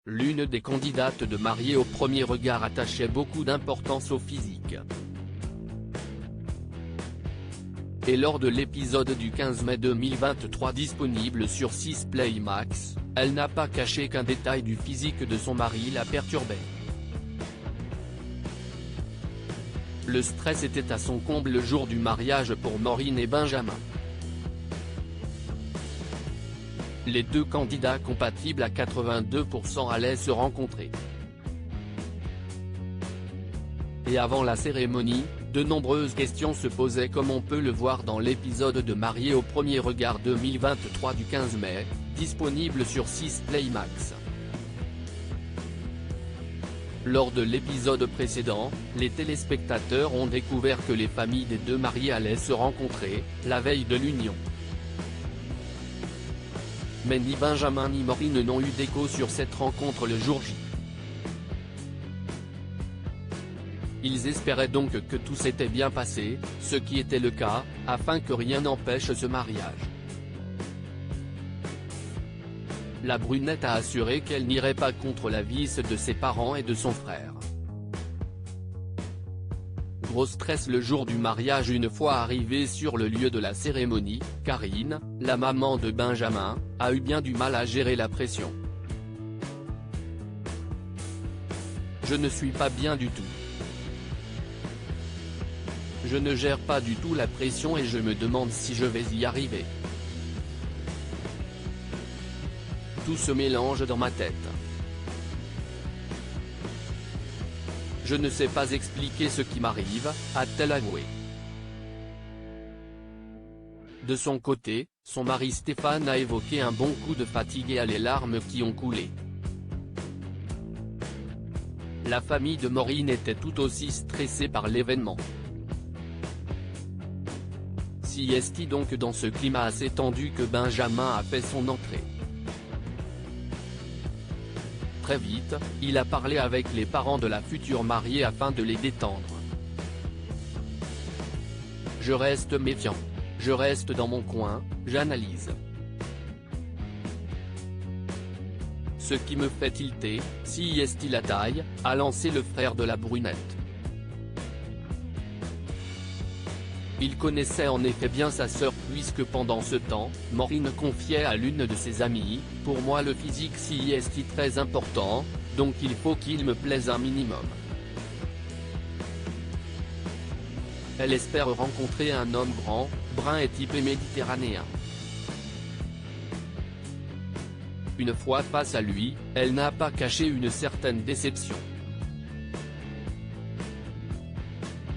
L'une des candidates de mariée au premier regard attachait beaucoup d'importance au physique. Et lors de l'épisode du 15 mai 2023 disponible sur 6 Play Max, elle n'a pas caché qu'un détail du physique de son mari la perturbait. Le stress était à son comble le jour du mariage pour Maureen et Benjamin. Les deux candidats compatibles à 82% allaient se rencontrer. Et avant la cérémonie, de nombreuses questions se posaient comme on peut le voir dans l'épisode de Mariés au premier regard 2023 du 15 mai, disponible sur 6 Play Max. Lors de l'épisode précédent, les téléspectateurs ont découvert que les familles des deux mariés allaient se rencontrer, la veille de l'union. Mais ni Benjamin ni Maureen n'ont eu d'écho sur cette rencontre le jour J. Ils espéraient donc que tout s'était bien passé, ce qui était le cas, afin que rien n'empêche ce mariage. La brunette a assuré qu'elle n'irait pas contre l'avis de ses parents et de son frère. Gros stress le jour du mariage. Une fois arrivée sur le lieu de la cérémonie, Karine, la maman de Benjamin, a eu bien du mal à gérer la pression. « Je ne suis pas bien du tout. Je ne gère pas du tout la pression et je me demande si je vais y arriver. Tout se mélange dans ma tête. Je ne sais pas expliquer ce qui m'arrive », a-t-elle avoué. De son côté, son mari Stéphane a évoqué un bon coup de fatigue et a les larmes qui ont coulé. La famille de Maureen était tout aussi stressée par l'événement. Si est-il donc dans ce climat assez tendu que Benjamin a fait son entrée. Très vite, il a parlé avec les parents de la future mariée afin de les détendre. « Je reste méfiant. Je reste dans mon coin, j'analyse. Ce qui me fait tilter, si est-il la taille », a lancé le frère de la brunette. Il connaissait en effet bien sa sœur puisque pendant ce temps, Maureen confiait à l'une de ses amies, « Pour moi le physique si est très important, donc il faut qu'il me plaise un minimum. » Elle espère rencontrer un homme grand, brun et typé méditerranéen. Une fois face à lui, elle n'a pas caché une certaine déception.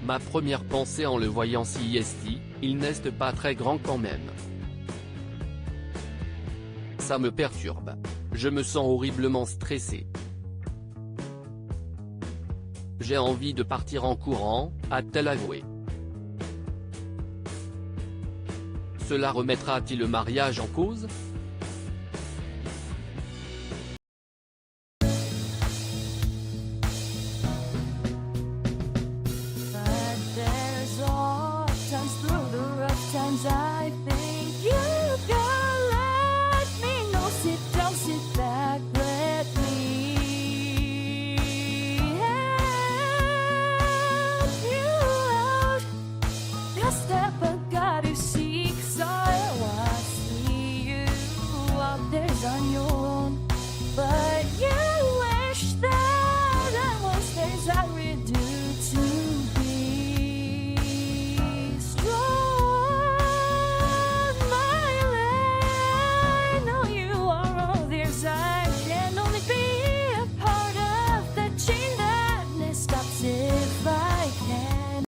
Ma première pensée en le voyant si il n'est pas très grand quand même. Ça me perturbe. Je me sens horriblement stressé. J'ai envie de partir en courant, a-t-elle avoué. Cela remettra-t-il le mariage en cause ? I think you can let me know. Sit back, let me help you out. Just step, I gotta see.